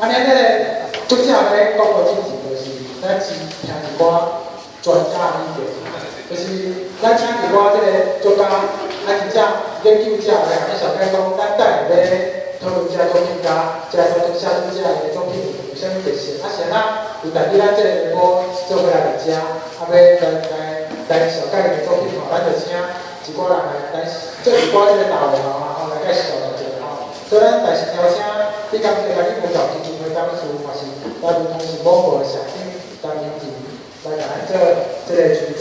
安尼咧，拄则咧讲无之前，就是咱听一寡专家意见，就是咱请一寡即个作家，真正研究者来介绍讲，咱等下要讨论这作品家，介绍写作者的作品有啥物特色，是安有代表咱即个我做回来伫遮，要来小解的作品吼，咱就请一寡人来做一寡即个导游吼，来介绍一下吼。所以咱但是邀请你刚才甲你辅导基金会董事，嘛是我如同是某部的社长张明志来甲咱做即个主持。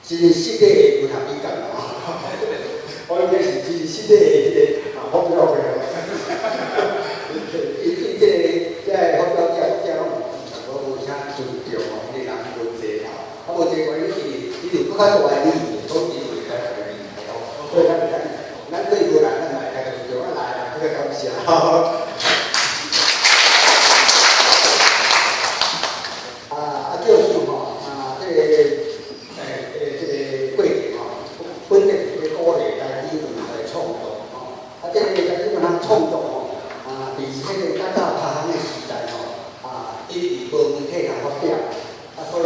真实的文学美感啊！我应该是真实的发表会啊！伊这发表者我无啥尊重哦，你人无济啦，无济话你就搁较大的利益，所以会来个利益咯。所以咱对无人，咱来开个尊重，来啊，这个感谢。创作吼，伫迄个较早拍行的时代吼，伊无媒体通发表，所以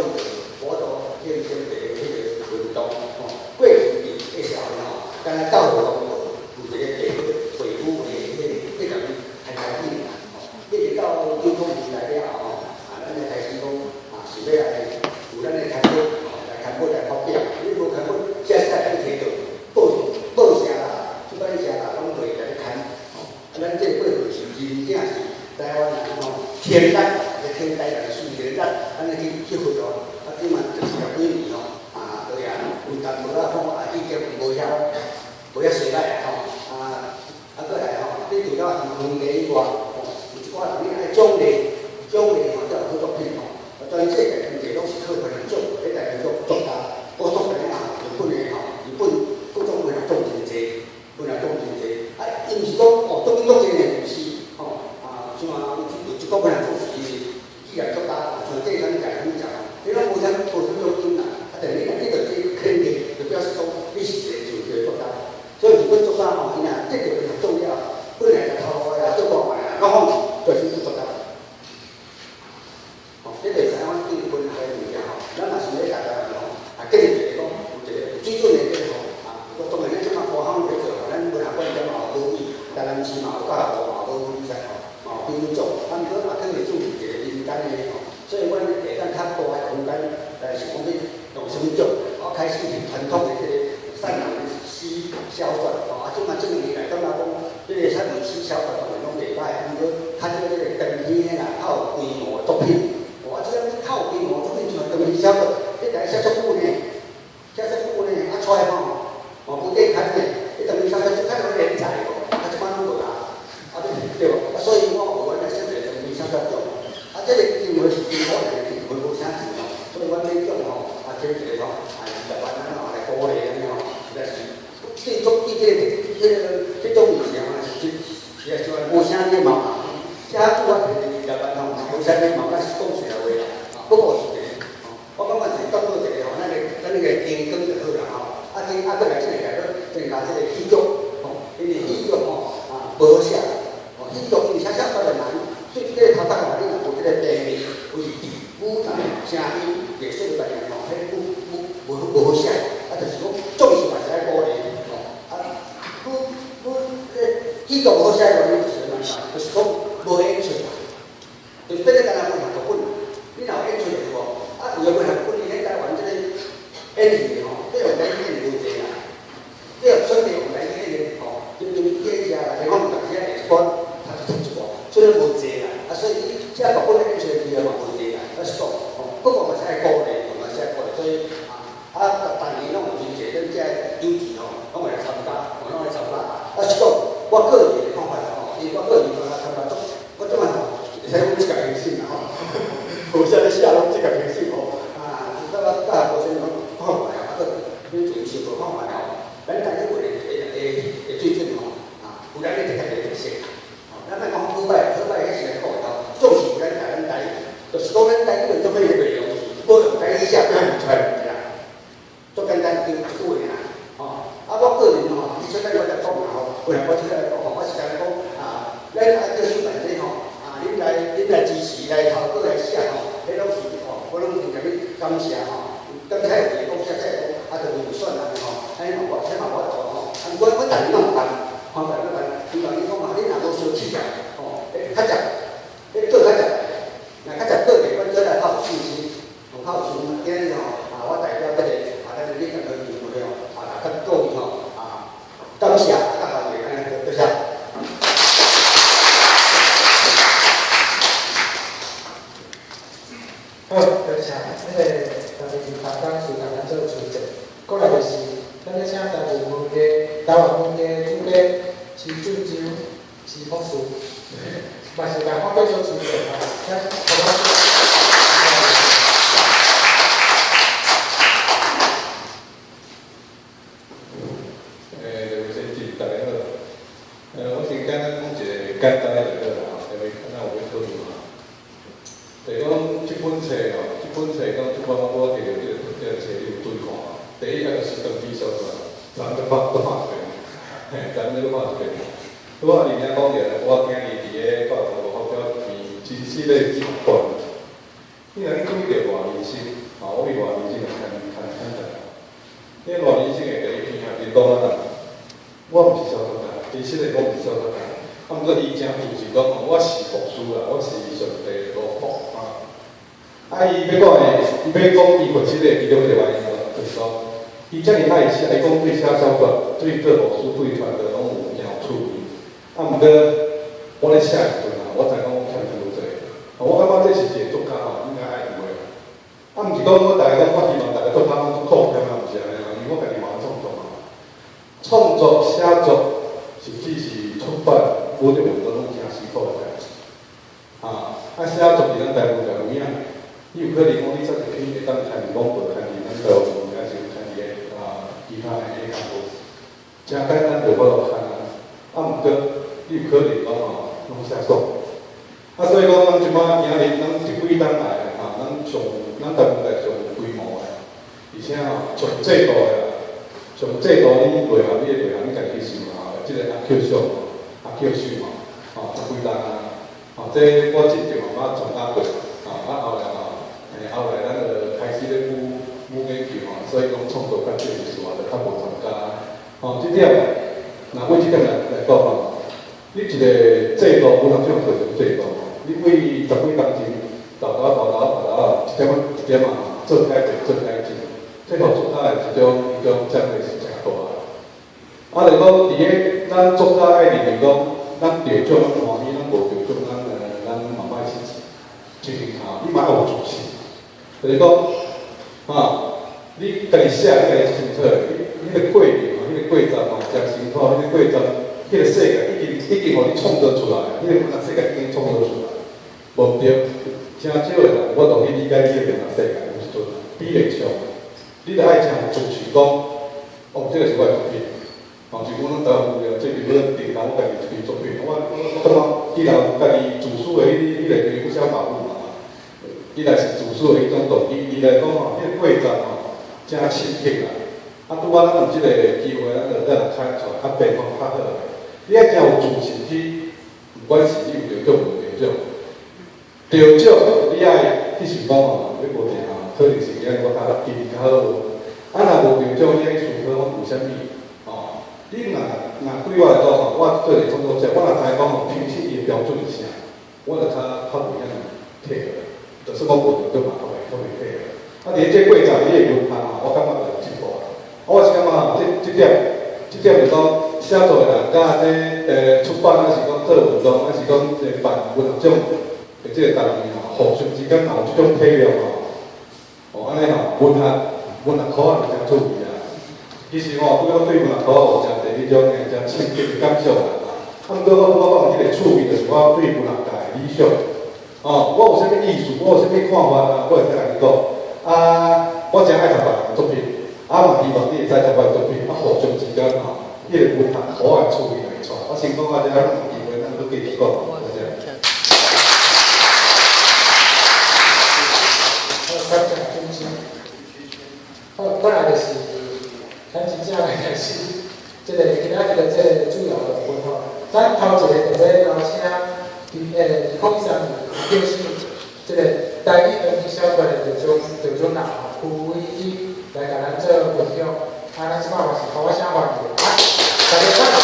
我就建立迄个运动吼。过去伫个社会吼，敢若教育有一个地皮肤的迄种开始一直到2000年来了吼，咱来开始讲是要来有咱的刊物来刊物来发表，你无刊物写不摕到报社啦、出版社啦，拢袂来刊。咱这过去是真正是台湾人吼，天台来输一个咱安尼去活动，即嘛就是十几年吼，对啊，有淡薄仔讲已经无遐实在吼，过来吼，你除了园艺以外，有一寡你爱种类吼，才有好作品吼，全世界园艺拢是靠别人种，迄代表作家，我作品啊，日本的吼，日本各种文种真济，本来种真济。伊毋是讲作品作济呢，毋是吼像有一个本来做是既然作家，像这种家分享，你拢无啥作品啦，但是你就是肯定，就表示讲你是一个作家。所以日本作家吼，伊若这个很重要，本来就头发呀、做光啊，各方面就是作家。这个台湾对本来物件吼，咱若是要大家吼，建立一个讲有一个水准的这个吼，当然咱即马科学在做，咱文学观点嘛无意。台南市嘛有教学嘛无比赛吼，比如种，咱可嘛可以注意一个民间的吼，所以阮下咱较大的空间，是讲你用什么种，开始是传统的这个善良的诗小传吼，即嘛这个年来感觉讲，这个善良诗小传拢袂歹，毋过较少这个长篇的啦，较有规模的作品，即个较有规模作品像长篇小传，你写足久呢，出来吼，不得看呢，你长篇小传就看到连载哦。对吧？所以我在现在就没想到种，这个因为是政府来的，佢冇啥钱哦，所以我呢种吼，这个吼，20万来鼓励安尼吼，实在是这种物件是像无啥礼貌，写久啊，20万吼，无啥礼貌，咱是讲实话啦。不过是这个，我感觉是当做一个吼，咱那个天光就好啦吼，过来这个增加这个体育吼，因为体育吼无啥。体育伊写出来难，所以这个头头话你若有这个地理、位置、舞台、声音、艺术的人吼，迄无好写，就是讲总是嘛是爱鼓励吼。体育无好写的原因就是啥？就是讲无演出，就是这个干那文学作品，你若有演出就无，有的文学作品你台湾这个演戏吼，这用台语无济啦，这用本地用台语演吼，就演下来，你讲大家会观。虽然无济啦，所以你即个日本的演出机会嘛无济啦，是讲，不过嘛是爱鼓励，嘛是爱鼓励，所以逐年拢有真济，咱即个友谊吼，拢会来参加，拢来参加。是讲我个人的看法吼，因为我个人参加做，我即摆吼，会使讲即个评审啦吼，无啥咧写拢即个评审吼，大学学生拢看法啊，你全是无看法吼，咱大家本来我出来讲吼，我是讲讲咱做新闻这吼恁来支持来投稿来写吼，迄拢是吼，我拢是甲你感谢吼。刚才有讲写写讲，就有算人吼，安尼嘛我做吼，我逐日拢办，方法拢办，希望你讲嘛，你若无烧起来吼，较食，做较食，若较食做袂，阮做来较有信心，较有信心。今日吼我代表咱咱你个议会吼，甲各位吼感谢甲后面安尼多谢。好，多谢。担当是担当做主席，过来就是咱要请台湾文家主编徐俊洲徐博士，嘛是来发表做主席啊，请好大家好，我先简单讲一个简单的就好啦，因为咱有要讨论嘛。就是讲这本册讲即款我摕到这个册你有对看啊。第一个就是长期小说，咱就拍一遍，咱就拍一遍。我而家讲着，我今日伫个法国发表真实的一本。你若你讲着外明星，我为外明星看待。因为外明星的第一篇啊，是讲啊，我毋是小说家，其实来讲毋是小说家。毋过伊真负是讲，我是牧师啦，我是上帝罗福啊。伊要讲伊本身的其中一个原因就是讲，伊遮尔爱写，伊讲对写小说、对做牧师、对传道拢有真有趣味。毋过我咧写时阵我知讲我欠真多，我感觉这是一个作家应该爱有的。毋是讲我大家讲，我希望大家作家拢做酷片毋是安尼因为我家己嘛创作嘛，创作写作甚至是出版。我就有拢真辛苦的代志，写作伫咱台湾就有影，伊有可能讲你做一篇会当牵广播，牵伫咱台湾，还是牵伫其他的工作，真简单就好牵啊。毋过你有可能讲拢写爽。所以讲咱即摆今日咱即几档来咱台湾来上有规模的，而且上制度的，上制度你内行你家己去想即个阿 Q 上。叫秀嘛，十几单这我即就慢慢传达过，后来咱就开始咧武研究所以讲创作较少就是话就较无参加。即点，为即点来讲你一个制度，有两种做成制度，你为10几工前，豆一点做改变，这互作家的一种奖励是诚大的。就讲伫个咱作家爱认为讲，咱得奖咱欢喜，咱无得奖咱嘛莫生气。就是你嘛要有自信。就是讲，你家己写，你家己清楚，迄个过程迄个过程真辛苦，迄个过程，迄个世界已经互你创造出来，迄个世界已经创造出来，无对。真少的人，我同意理解你的世界有时阵比袂上，你著爱真有自信讲，这个是我的作品。就讲咱台湾有这边要定我家己一篇作品，我感觉既然家己自主的迄个不想保护嘛，既然是自主的迄种动机，伊来讲迄个过程真深刻啦。拄仔咱有即个机会，咱就再来开出来，变化较好。你爱真有自信去，不管是你有得奖无得奖，得奖你爱去想讲你无定可能是因为我较记忆较好无。若无得奖，你爱思考讲为虾米？你若对我来讲我做个创作者，我若知讲平时伊标准是啥，我就较袂遐配合，就是讲无得奖嘛，较袂配合。伫这过程你会分摊我感觉就进步啦。我是感觉这点就讲写作的人，甲出版还是讲做运动，还是讲办文学奖的这个单位互相之间有这种体谅安尼文学科就真趣味啊。其实对我对文学科有真侪迄种真深刻的感受啦。毋过我讲即个趣味，就是我对文学界的理想。我有啥物意思，我有啥物看法我会甲你讲。我真爱读别人的作品，嘛希望你会知读我的作品，互相之间迄个文学可爱趣味来带。我先讲这个机会，咱都继续讲，多谢。感谢中心。再来就是。咱真正来开始，今仔日这主要的部分吼，咱头一个就要邀请2013年表示这个台语传统小馆的队长人吼，胡伟基来甲咱做分享。咱即摆嘛是互我写完的，大家看到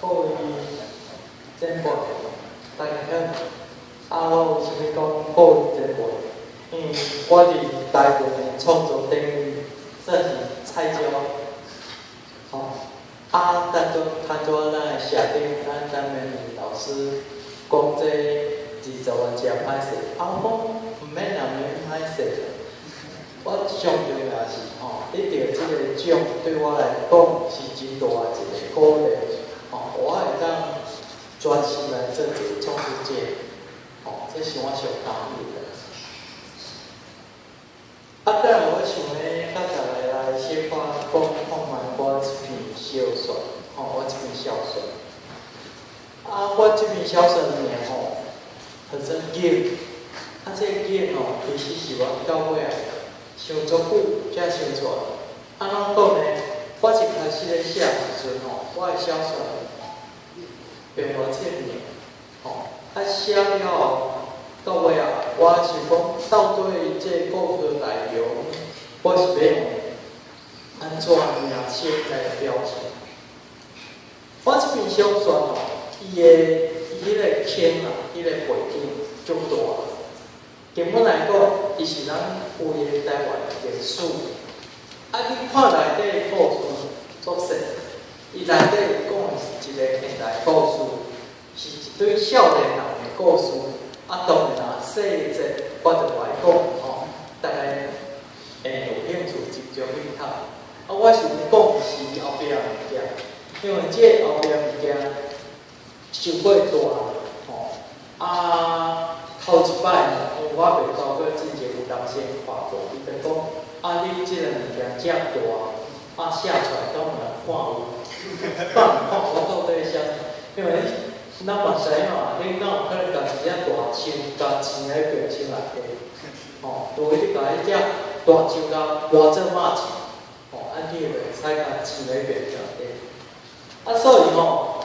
各位前辈，大家好。我为什么讲各位前辈？因为我伫台湾的创作领域算是菜鸟。当中看做咱的社长，咱美女老师讲这20万只歹势，我讲毋免歹势。我上重要是得到这个奖对我来讲是真大的一个鼓励。我会当专心来做这个创世界，这是我上感恩的。当然，我想咧，甲大家来小可讲卖我这篇小说，我这篇小说。我这篇小说里面叫做景，这个景其实是我到尾想足久才想出来。安怎讲呢？我一开始咧写时阵我的小说并无切面，写了后到尾我想讲到底这故事内容，我是要用安怎名称来表现？我这篇小说伊迄个景伊个背景足大。根本来讲，伊是咱有诶台湾历史。你看内底的故事作实，伊内底讲的是一个现代故事，是一对少年人的故事。当然细节我就来讲大家会有兴趣集中去读。我想讲是后壁的物件，因为这后壁的物件伤过大头一摆因为我袂搞过之前有当时看过，伊就讲你即个物件遮大，写出来敢有人看有？我到底写，因为咱嘛知影你哪有可能家己遮大树，甲钱喺平心内底，除非你家己遮大树甲换做马钱，你就袂使甲钱喺平心内底。所以我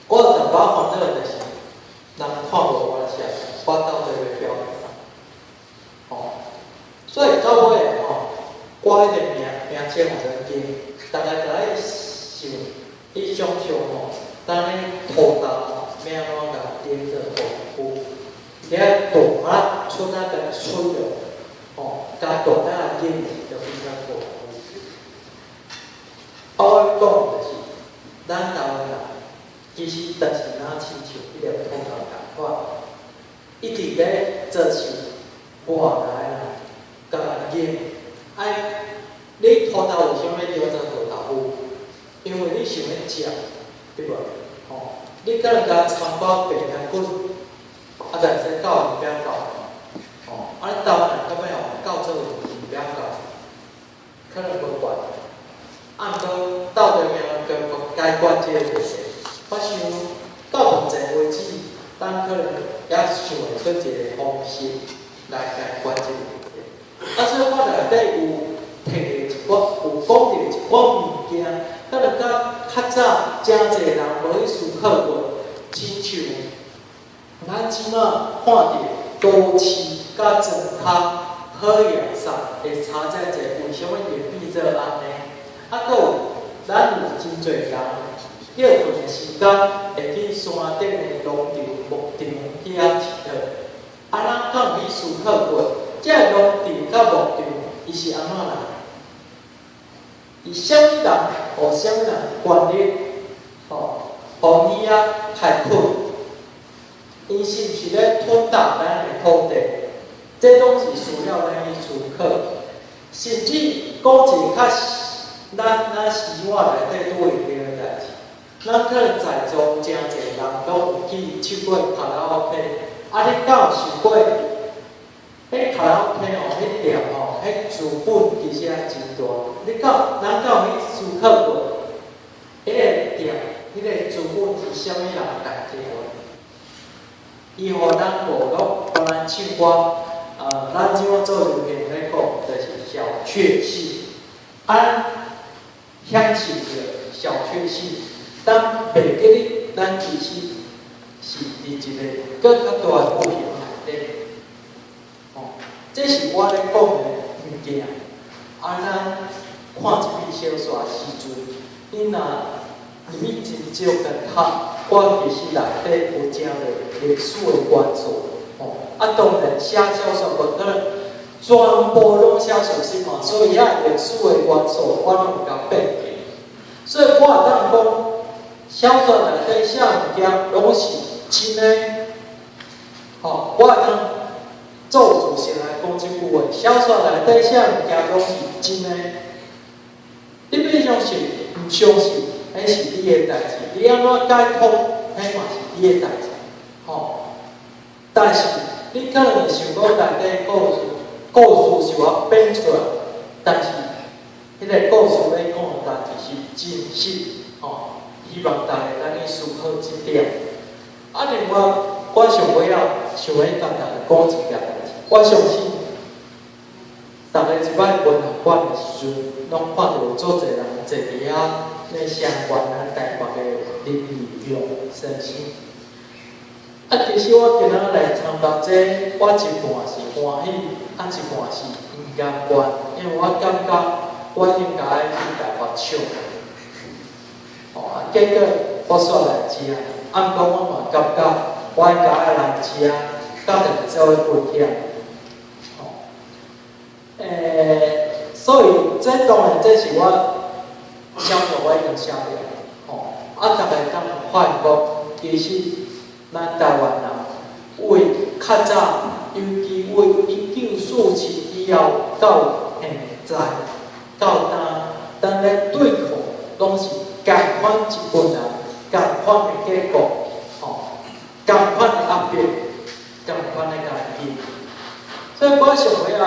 有淡薄烦恼就是，人看无我写。我到底要表达啥？所以到尾我迄个名称叫做景，大家就爱想，你想象当你土豆要安怎甲点做功夫？你爱大出那个出肉，甲大那个景就变成功夫。我要讲就是，咱台湾人其实但是咱亲像迄个土豆共款。一直咧做事，外来甲人你土豆为啥物叫做土豆腐？因为你想要食，对无？你可能甲参考白香滚，但是到里边搞，你到那到尾到做里边搞，可能无管。毋过到对面解决这个问题，我想到目前为止。咱可能也想会出一个方式来解决这个问题。所以我内底有提一寡，有讲到一寡物件，可能较早真侪人无去思考过，亲像咱即马看到高市甲庄脚好野菜会差遮济，为什么会变做安尼？佫有咱有真侪人。叫份的时间会去山顶的农场、牧场去遐佚佗。咱敢有去思考过，这农场甲牧场，伊是安怎来？伊啥物人，互啥物人管理？互伊害困？伊是毋是咧吞踏咱的土地？这拢是需要咱去思考。甚至讲一个较咱生活内底拄会遇的代志。咱可能在座真侪人拢有去唱过卡拉 OK， 你敢有想过？迄卡拉 OK迄店迄资本其实也真大。咱敢有去思考过？迄个虾米人家己话，伊互咱部落，互咱唱歌，咱即马做流行咧讲，就是小确幸，享受着小确幸，当袂记哩，咱其实是伫一个更较大的不平内底。这是我咧讲的物件。咱看一篇小说时阵，你若你真少去读，我其实内底有真个历史的元素。当然写小说无可能全部拢写属实嘛，所以遐历史的元素我拢有甲变去。所以我会当讲，小说内底写物件拢是真的。我会当做主席来讲即句话，小说内底写物件拢是真的。你要相信，唔相信，迄是你的代志。你安怎解脱，迄嘛是你的代志。但是你可能会想讲内底故事是我编出来，但是迄个故事要讲的代志是真实。希望大家咱去思考这点。另外，我想尾想要甲大家讲一件代志。我相信，大家一摆文学馆的时阵，拢看到有足侪人坐伫遐咧相关咱台北的林语用身心。其实我今仔来参加这，我一半是欢喜，一半是唔甘愿，因为我感觉我应该去台北唱。结果我煞来遮，不过我嘛感觉我应该爱来遮，甲大家做伙分享。所以这当然这是我小说我已经写了，大家当发现讲，其实咱台湾人为较早，尤其为1947以后到现在，到咱咧对抗，拢是共款一群人，共款的结果，共款的压迫，共款的压力。所以我想要。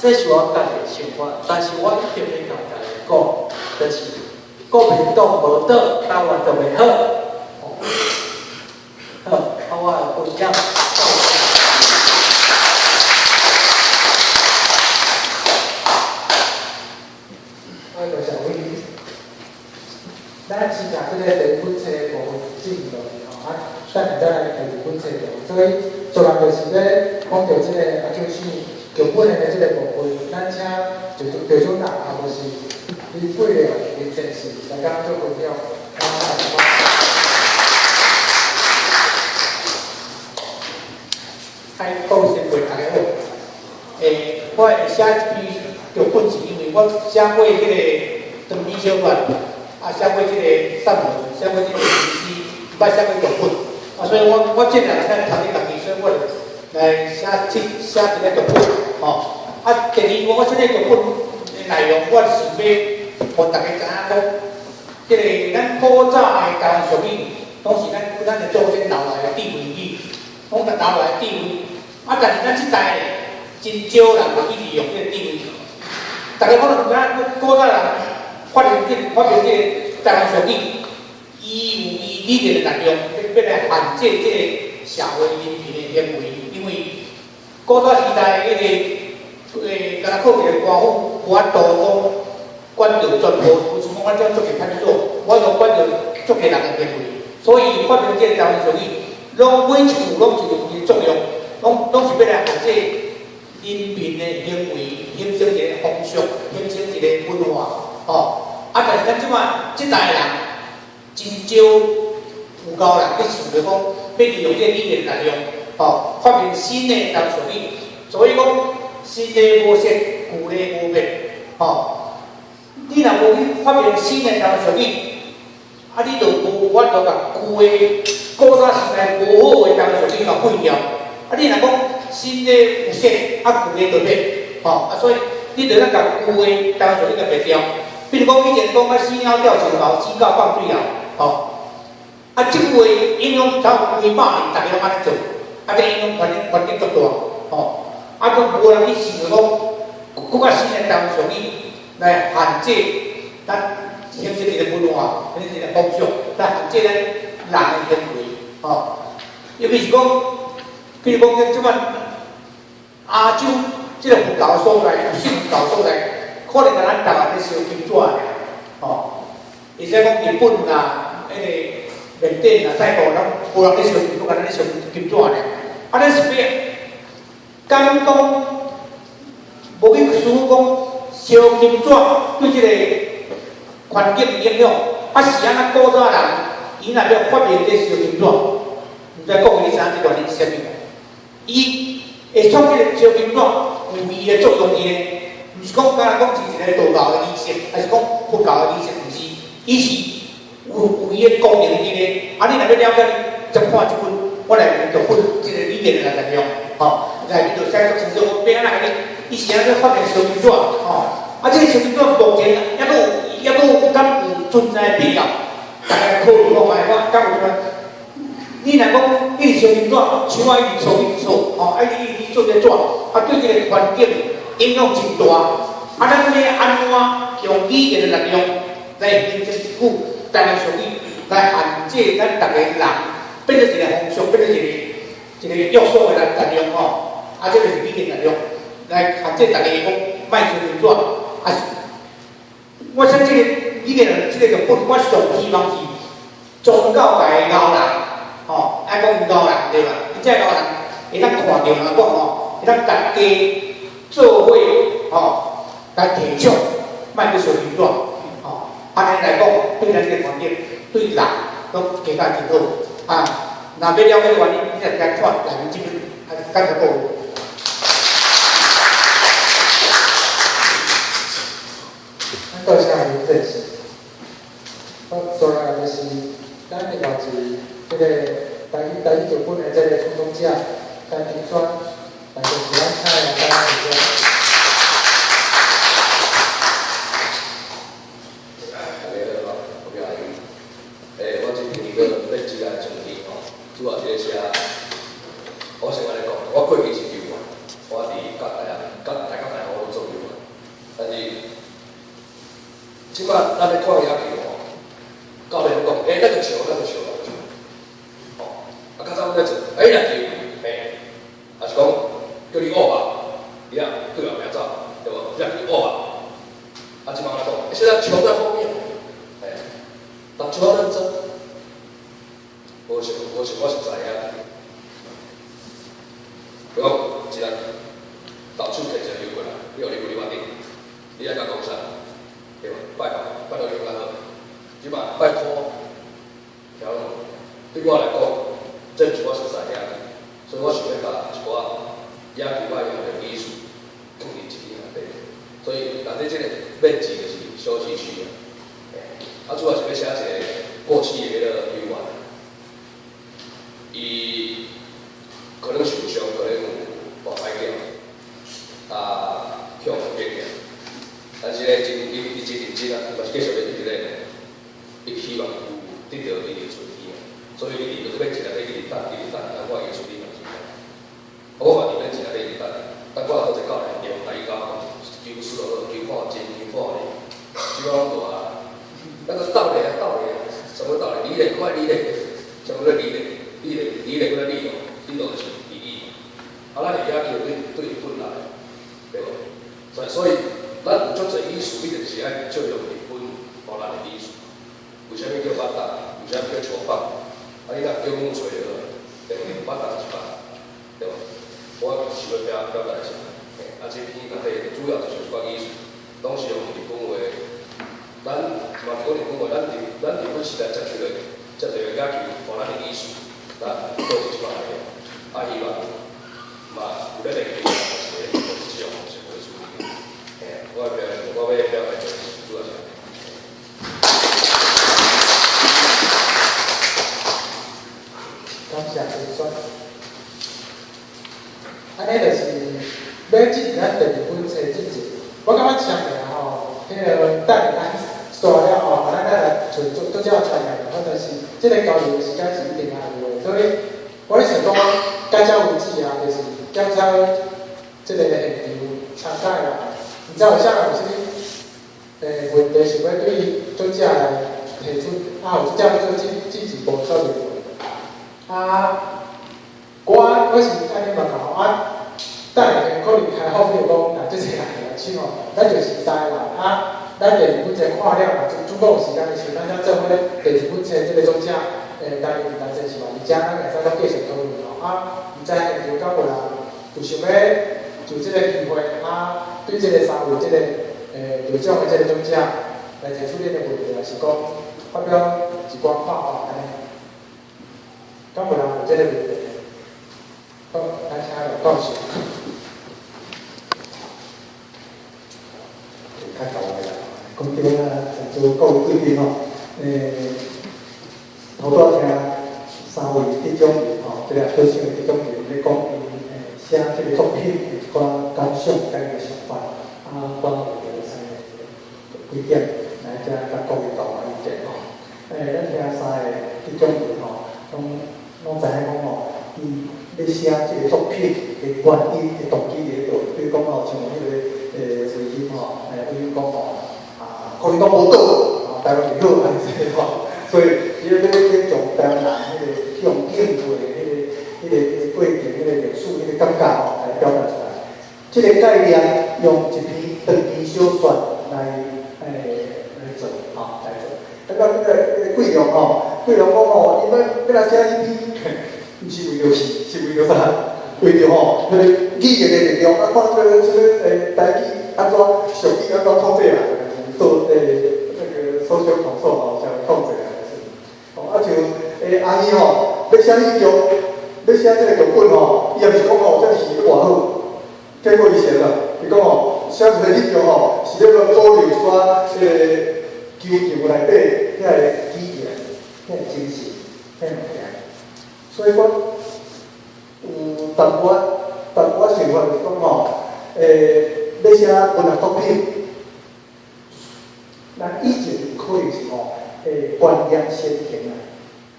这是我家己的想法，但是我一定要甲大家讲，就是国民党无倒，台湾就袂好。好，我分享。我就想问你，咱是甲这个日本册部分进落去等下再来看日本册部分，所以做人就是咧讲到这个就是剧本的这个部分，咱请队长或是李贵的林先生来甲咱做分享。开讲先为大家好。我会写一篇剧本是因为我写过迄个长篇小说，写过即个散文，写过即个诗，捌写过剧本，所以我尽量在读你家己，所以我来写一个剧本，第二我这个剧本的内容，我是要互大家知影讲，即个咱古早的台湾俗语，拢是咱的祖先留来的智慧语，拢留来的智慧。但是咱这代真少人会去利用这个智慧。大家可能知影，古早人发明这个台湾俗语，伊有伊理念的力量，要来限制这个社会人民的行为，因为古早时代迄个敢若靠一个官府无法度讲管到全部，有时讲我这做个派出所，我就管到足个人的行为，所以发明这个台湾俗语，拢每一句拢是有伊的作用。拢是要来限制人民的行为，形成一个风俗，形成一个文化，但是咱即摆这代人真少有够人去想着讲要利用这个语言力量，发明新的台湾俗语。所以讲，新的无识，旧的无灭，你若无去发明新的台湾俗语，你就无法度甲旧的古早时代无好的台湾俗语甲废掉。你若讲新的有色，旧的就灭，所以你着咱甲旧的台湾俗语甲灭掉。比如讲以前讲死鸟吊树头，鸡狗放水后，即句话影响超几百年，大家拢安尼做，这影响环境足大，就无人去想着讲，更较新的台湾俗语来限制咱形成一个文化，形成一个风俗，来限制的行为，吼，尤其是讲，譬如讲即摆亚洲即个佛教所在，信佛教所在，可能甲咱台湾咧烧金纸尔，吼，而且讲日本啦，迄个缅甸啦、泰国，咱无人咧烧金纸，甲咱咧烧金纸尔，啊，咱是要敢讲无去思讲烧金纸对即个环境的影响，啊是安那古早人伊若要发明这烧金纸，毋知讲你知影即段是啥物？伊会创即个烧金纸有伊的作用伊呢，毋是讲敢若讲是一个道教的仪式，还是讲佛教的仪式，毋是，伊是有伊的功能伊呢。啊，你若要了解，则看即本，我来就分即个里面的内容，吼，来就写作成说，我变安那个，伊是安怎发明烧金纸，吼。啊，这个烧金纸目前还佫有敢有存在必要？大家考虑看卖，我敢有啥？你若讲一直烧金纸，像我一直做，吼，一直做这纸，啊，对这个环境影响真大。啊，咱要安怎用语言的力量来形成一句台湾俗语，来限制咱逐个人变成一个风俗，变成一个约束的力量，吼。啊，这就是语言力量来限制逐个讲卖烧金纸。啊，我想这个里面这个就我上希望是宗教界的后人，吼，爱讲后人对吧？你这后人会当看到人讲吼，会当大家做伙吼来提倡，卖去烧金纸，吼，安尼来讲对咱这个环境对人都更加真好啊。若要了解原因，你就来看内面这本感谢各位。多谢您分析。所来就是咱的来自这个台语日本的这个冲动者，来评选，来就是咱蔡老师评选。我今天个要只来总结吼，主要就是写，我先安尼讲，我过去是球员，我伫大家我都做球员，但是。即摆咱咧看野球吼，教练讲，那个球，吼，啊，较早我咧做，那球，啊是讲叫你学吧，你啊对后面走，对无？那球学吧，啊，即摆来讲，现在球在后面，打球要认真，我是知影，比如讲，一人投手摕一个球过来，你互你规划定，你爱甲讲啥？对吧？拜托你较好，即摆拜托，条路对我来讲，这是我熟悉的，所以我想要甲一寡野球爱用的技术放入一个内底。所以内底这个面积就是休息区啊，主要是要写一个过去的迄个球员，伊可能受伤，可能有大歹掉，向变掉。但是咧，伊真认真啊，嘛是继续要伫咧，伊希望有得到伊的存天啊。所以伊就是要一日咧一直等，等我伊出力嘛是。我嘛伫咧一日咧一直等我好一教练用大家球输落，球看真，球看咧，球拢大啊。那个道理，什么道理？理论快理论，什么叫理论？理论就是意义。啊，咱而家就对本来，对无？所以。咱有足侪艺术，一定是爱借用日本荷兰的艺术。为虾米叫八达？为虾米叫球棒？啊，你若叫木锤了，对不对？八达是八，对吧？我想要表达一下，啊，这篇内底主要就是关艺术，拢是用日本话。咱嘛讲日本话，咱日本时代接触个野球荷兰的艺术，咱都是出来的。啊，希望嘛有咧练习，是使用是会注意。我要表达就是主要是。感谢评选。安尼就是要进咱第二本册进前，我感觉签名吼，迄个等咱刷了后，咱来做都叫传染，或者是即个交流时间是一定爱有的，所以我咧想讲，介绍有志啊，就是检查即个现场参赛啦。你知道下来有啥物问题想要对作者来提出有这叫做禁止部少年团。我是安尼嘛讲等下可能开放，比如讲，即个人来请咱就是知啦。咱第二本册看了，主讲有时间的时候，咱才做伙第二本册即个作者，当然真是嘛，而且咱会使搁继续讨论唔知下就敢有人有想要就即个机会对即个三位即个得奖的即个作者来提出恁的问题，还是讲发表一寡看法安尼？敢有人有即个问题？好，咱请刘教授。较高个啦，讲即个就各位贵宾头拄仔听三位得奖人即个得奖的得奖人咧讲因写即个作品的一寡感想、家己的想法，我有几点来遮甲各位交换意见咱听三个得奖人拢知影讲伊咧写即个作品的原因、的动机伫倒，比如讲像迄个维基比如讲可能讲无倒台湾袂好安尼说所以伊咧从台湾人迄种应对迄个过程、迄个历史、迄个感觉来表达出来。即个概念用一篇长篇小说来做来做。那个贵良贵良讲伊要来写一篇，毋是为着是为着啥？为着迄个语言的力量看这个台语安怎俗语安怎统制来，做那个social control才控制来是。像阿姨要写迄种，要写这个剧本伊也毋是讲这是偌好，经过以前啦，伊讲写一个内容是要保留煞这个球场内底遐个语言、遐个精神、遐物件，所以我但我想法就是讲要写文学作品，咱以前可能是观念先行啊，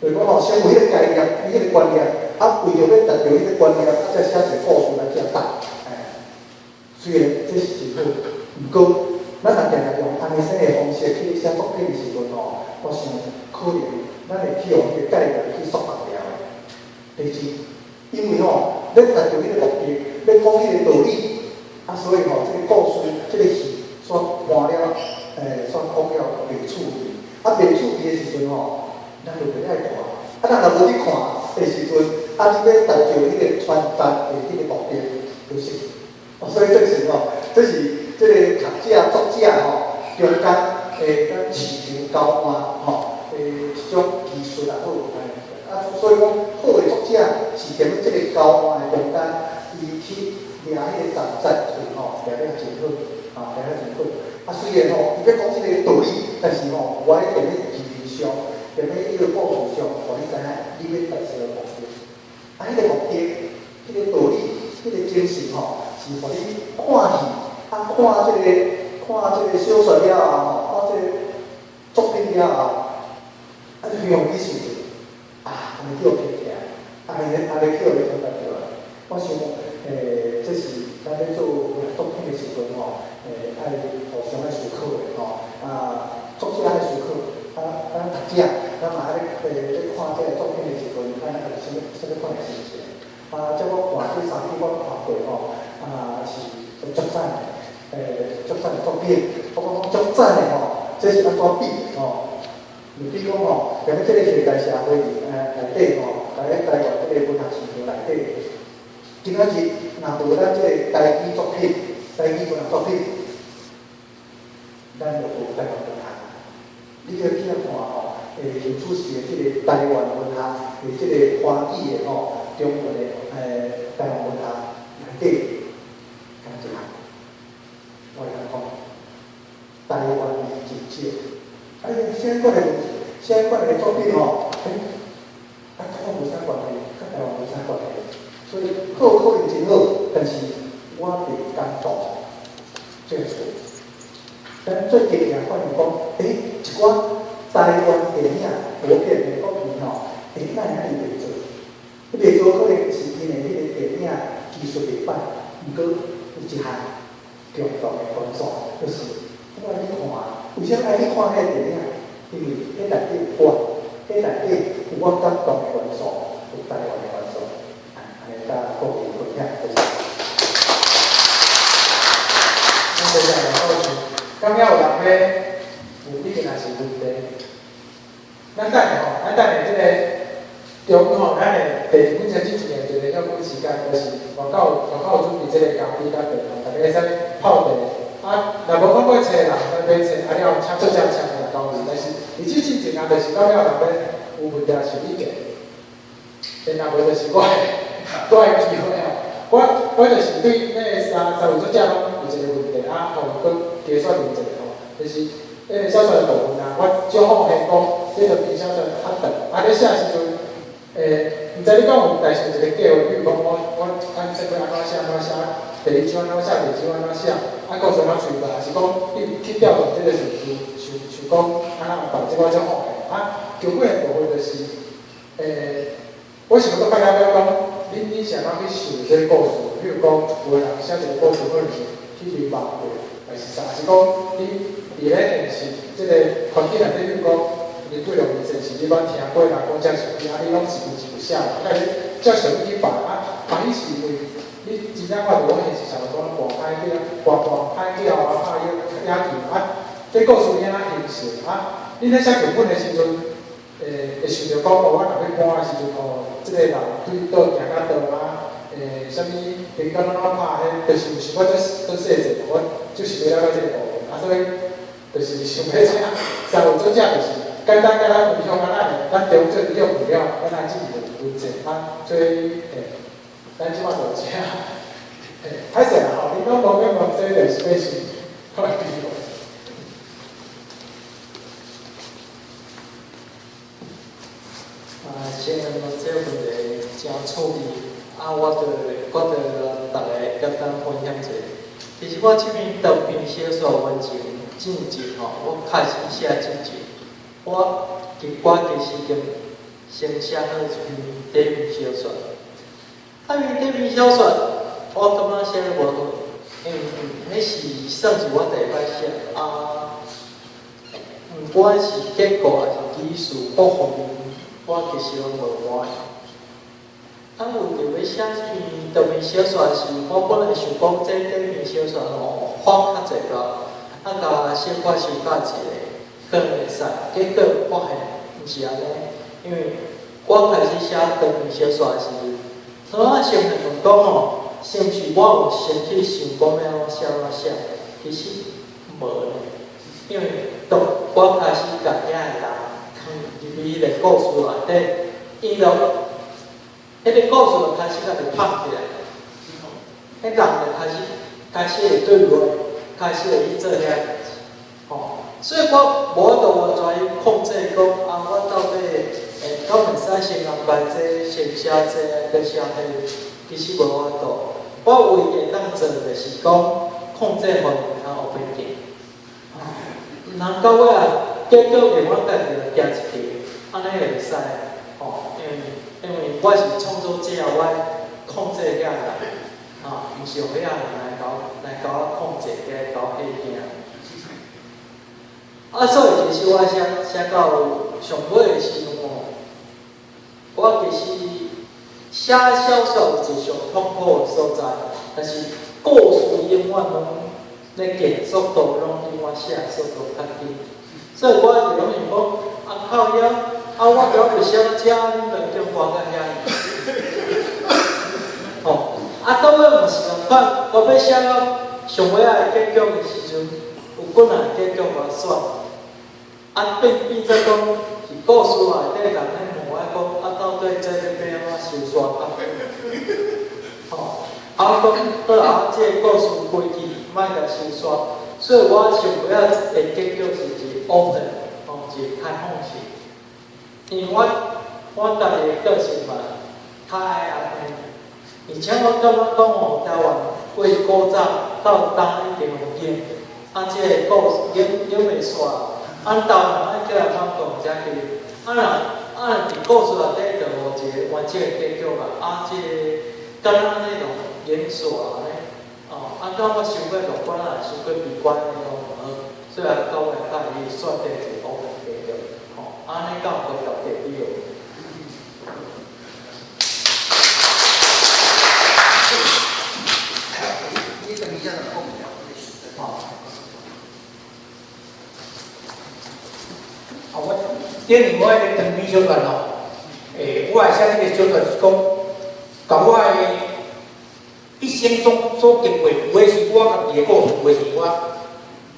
就是讲先有迄个概念，伊迄个观念，为着要达到迄个观念，再写一个故事来遮答。虽然这是真好，不过咱若定定用安尼生的方式去写作品的时阵我想可能咱会去用迄个概念去束缚掉。第二，因为要达到迄个目的，要讲迄个道理，所以这个故事、这个戏煞换了，煞讲了袂趣味。袂趣味的时阵咱就袂爱看。咱若无去看的时阵，你要达到迄个传达的迄个目的，就是。所以这是这是这个读者、作者中间跟市场交换一种技术也好，所以讲好的作者是踮这个交换的中间，伊去掠迄个站在去掠了真好，掠了真好。虽然伊要讲这个道理，但是我喺踮咧技术上，踮咧迄个故事上，互你知影你要达成的目的。迄个目的，迄个道理，迄个精神是互你看戏，看这个小说了看这个作品了就用你想安尼叫起来，安尼叫你表达出来。我想这是咱咧做作品的时阵爱互相爱思考的作者爱思考，咱读者咱嘛爱咧看这个作品的时阵，咱爱有什么款的心情？即我看这三篇我看过是足赞的，足赞的作品。我讲足赞的这是安怎比比讲踮咧这个现代社会内底台湾这个文学市场内底，今仔日若无咱这个台语作品、台语文学作品，咱就无台湾文学。你要去看有出现的这个台湾文学的这个华语的中国的台湾文学内底，讲一项，我来讲，台湾的真少。相关的作品我无啥关系，跟台湾无啥关系。所以可能真好，但是我袂敢当这样做。但最近也发现讲，一寡台湾电影国片的作品咱哪里袂做？袂做可能是因为迄个电影技术袂歹，不过有一项共同的关键就是，我爱去看，为啥爱去看迄个电影？因为迄内底有我，迄内底有我感动的元素，有台湾的元素，安尼甲各位分享，谢谢。谢谢梁老师。刚刚有人咧，有你个若是问题，咱等下吼，咱等下即个中吼，咱的第2本册之前一个休困时间，就是外口准备即个咖啡甲茶，大家会使泡茶。若无看过册人，咱买册，了请做正常的交流。但是，而且之前就是到了人咧有问题是你个，然后无就是我的机会啊。我就是对那三位作者拢有一个问题啊，吼，佮加说明一下吼，就是迄个小说的部分啊，我少好嘿讲，这个比小说较长，咧写时阵，毋知你讲有大想一个计划，比如讲我按这个安怎写，第一章安怎写，第二章安怎写，故事安怎随吧，还是讲你去调动这个顺序，想讲安怎安排，这我少好嘿。桥本的部分就是，我想要大家要讲。你是安怎去想这个故事？比如讲，有个人写一个故事，可能是去迷茫过，还是啥？还是讲你伫咧电视这个环境内底，比如讲面对容易真是你捌听过人讲遮是你你拢一步一步写，但是遮想去办办伊是因为你真正看到我现实上讲博歹叫，博歹叫拍野球这故事安怎形成你咧写剧本的时阵，会想着讲我若要搬的时阵即个人对倒行到倒啥物平常怎拍就是有想要做细节，我就是要了解这个部分所以就是想要请三位作者就是简单甲咱分享咱中做了不了，咱进一步分析所以咱即摆就请歹势啦你讲无要问这个是要是好来比我。先问这问题真趣味，我大家简单分享一下。其实我这篇长篇小说文情进前我开始写之前，我其实先写好一篇短篇小说。因为短篇小说我感觉写得无好，迄是算是我第一摆写不管是结构还是技术各方面。我其实拢无满意。为着要写这篇长篇小说时，我本来想讲这短篇小说画较济个，甲小可修改一个，可能会使。结果发现毋是安尼，因为我开始写长篇小说时，我先问讲是毋是我有先去想讲要怎写？其实无呢，因为我开始甲遐个人。入去迄个故事内底，伊就迄个故事就开始甲就放起来，迄人就开始会对我，开始会去做遐代志，所以我无法度完全去控制讲我到底敢袂使先安排这先写这，再写迄，其实无法度。我唯一会当做就是讲控制互人较后边行，人到尾结果连我家己就行一条。安尼会使因为我是创作者，我控制遐人毋是用遐人来甲我控制，甲我吓惊。所以其实我写到上尾的时阵我其实写小说是上痛苦的所在，但是故事永远拢咧减速度，拢比我写速度较紧，所以我就拢想讲靠遐。我表袂写到遮，你就叫花甲遐。到尾嘛是共款，我要写到上尾仔结局的时阵，有本来结局我选，变做讲是故事内底人咧问我讲，到底这要变安怎收煞讲好啦，这个故事规矩莫甲收煞，所以我上尾仔的结局是一个 open， 一个开放性。因为我家己的个性嘛，较爱安尼，而且我感觉讲台湾过古早到当一定有影，这个故事影袂煞，台湾人叫人放动才去，伫故事内底就无一个完整的结局啦，这个敢若那种连锁安尼，敢我想过乐观啊，想过悲观的所以到尾较会选择一个乌的结局。安尼讲会搞对比哦。你等一下子后面我第二我迄个长篇小段哦，我会写这个小段是讲，甲我的一生中所经过，有的是我家己的故事，有的是我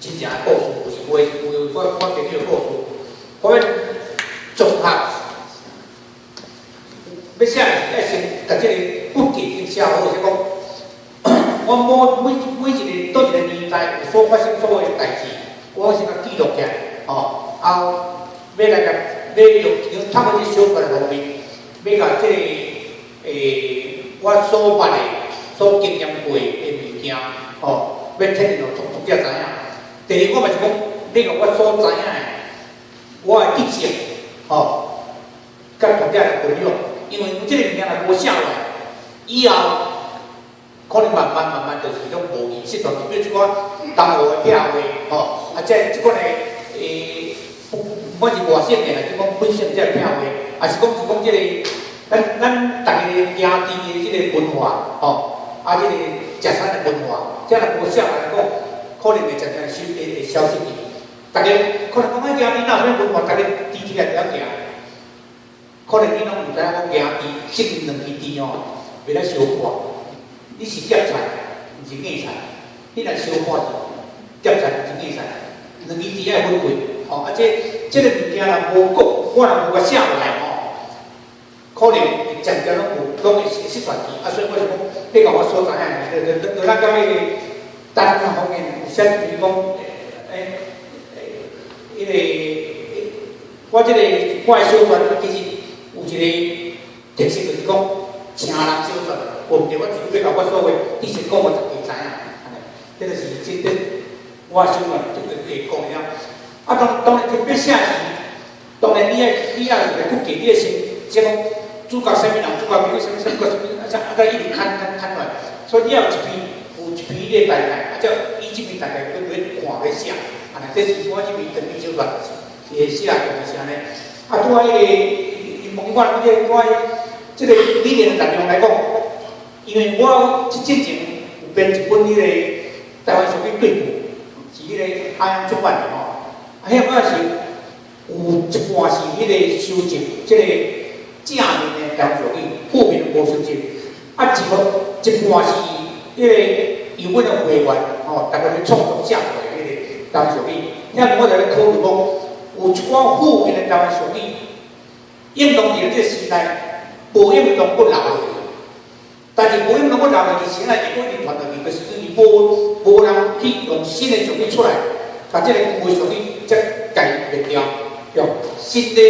真正的故事，有的是我朋友的故事。我要综合，要写要先甲这个笔记先写好，就是讲，我每一个倒一个年代有所发生所有的代志，我先甲记录起来，哦，后。要来甲，要用透过这小段方面，要甲这个我所捌的、所经验过的物件，哦，要听到逐只知影。第二，我嘛是讲，要甲我所知影的，我的意见，哦，甲大家来分享。因为这个物件若无写落来，以后可能慢慢就是种无意识，就是比如即个东吴的遐话，哦，即款的我是外省的，就讲本省这个片话，也是讲这个咱大家行地的这个文化，吼，这个食产的文化，这若无写来讲，可能会渐渐消失去。大家可能讲行地哪有啥文化，大家地起来了行，可能你拢唔知影讲行地这两支地哦，袂来相看。你是芥菜，唔是硬菜，你若相看是芥菜，唔是硬菜，两支地爱分开。哦，这个物件若无讲，我若无甲写落来吼，可能会渐渐拢会失传去。所以我是讲，你甲我所知影，就咱讲迄个单项方面，有些比如讲，迄个我这个我的小传其实有一个特色，就是讲请人小传，无毋对，我只要甲我所谓以前讲，我就会知影。这个是真正我小传会讲了。当然，特别写时，当然你要一个骨记，你要先讲主角啥物人，主角比如啥物，再一直看来，所以你要有一篇你大概，伊这篇大概要看要写，这是我这篇长篇小传会写就是安尼。拄仔伊问我这个理念内容来讲，因为我之前有编一本迄个台湾属于对簿，是迄个海洋出版的吼。迄个是有一半是迄个收集，即个正面的台湾俗语，负面的无收集。一半是迄个由阮的会员吼，大家去创作写出来迄个台湾俗语。遐我就咧考虑讲，有一寡负面的台湾俗语，应当伫这个时代无应当不留落去。但是无应当不留落去，现在一个人传落去，就是因为无人去用新的俗语出来。把这个旧的俗语则改灭掉，用新的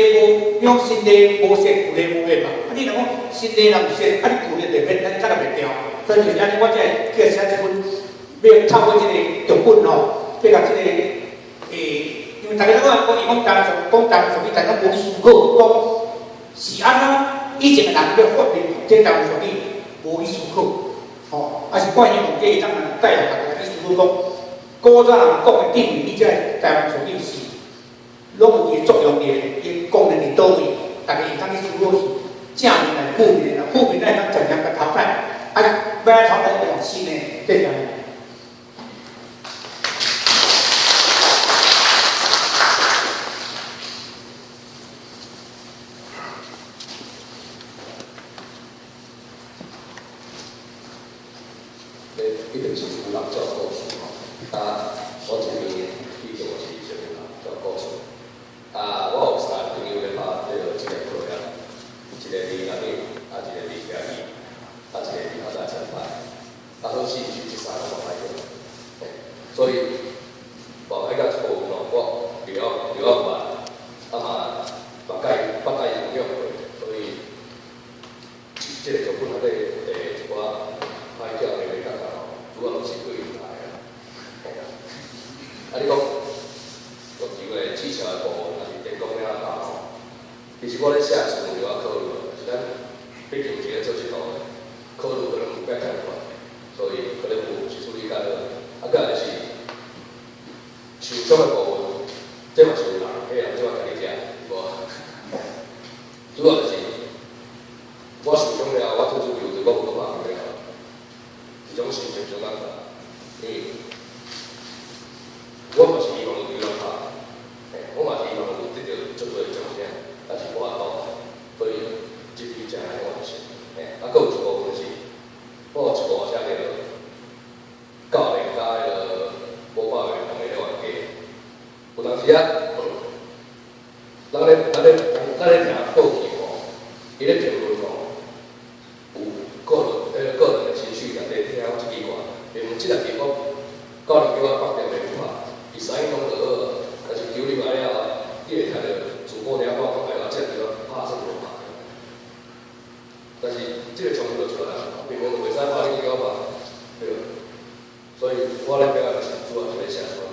用新的模式，旧的无灭嘛。你若讲新的人唔识，你旧的就灭，咱则灭掉。所以就安尼，我才叫写这本，要透过这个读本吼，要甲这个因为大家都讲伊讲台湾俗语，大家无去思考，讲是安怎以前的人要发明这台湾俗语，无去思考，吼，是关于用这当人带来大家去思考讲。古早人讲的定义，你这台湾俗语是，拢有伊作用的，伊功能伫倒位，大家会当去思考是正面来负面啦，负面咱当尽量甲淘汰，要淘汰用新的，这样。一定是有人照故事吼，我这边记得我是这个人照故事。我有三个朋友咧拍这个一个 program， 一个2月底，一个2月2，一个2月3排，好是这三个我拍过，所以往迄个错误我了办，嘛北界影响过，所以这个作品内底一寡拍照的美感吼，主要拢是对伊来啊。你讲用几个技巧的部分，还是电工了大吼？其实我咧写时有考虑，是咱毕竟一个做一道的，考虑可能有较太快，所以可能有是处理较好。再来就是受伤的部分，这嘛是有人，迄人即马家己食，无？主要就是我受伤了，我退出球队，我无搁拍球了，这种心情相当大，因为我嘛是希望有球通拍，我嘛是希望有得到足多奖项，但是无法度，所以这比真系完成。啊，搁有一部分是，我有一部写着教练甲迄个播报员同个咧冤家，有当时啊，咱咧听报纸吼，伊咧评论吼，有个人的情绪，人哋听一句话，明明即个题目教练叫我8点袂拍，伊啥物拢就好，但是球入来了，你会听到主播了我讲来，即个题目拍算无拍。但是这个冲突就出来了，明明袂使拍，你叫我拍，对吧？所以我咧表达是主要是咧写出来。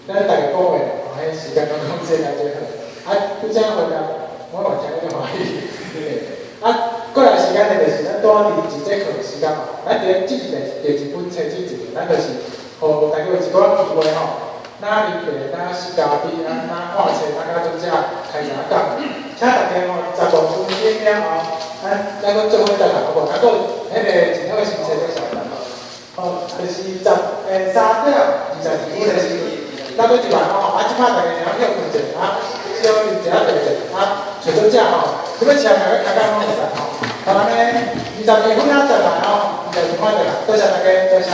咱大家讲话，迄时间都讲这来最好。啊，你这样回答，我嘛听你欢喜。啊，过来时间呢，就是咱拄啊伫一节课时间嘛，咱伫咧记第一本册子一个，咱就是。互大家有一寡机会吼，咱离别，咱是嘉宾，咱看册，咱甲做遮开啥讲，请大家吼15分钟了后，咱搁做伙再来好无？咱搁迄个一套新册在上面吼，就是3点22分的时阵，咱搁一摆吼，即摆大家先休困者，小啉一下茶者，找到遮吼，即摆请大家开讲拢会使吼，安尼22分再来吼，22分再来，多谢大家，多谢。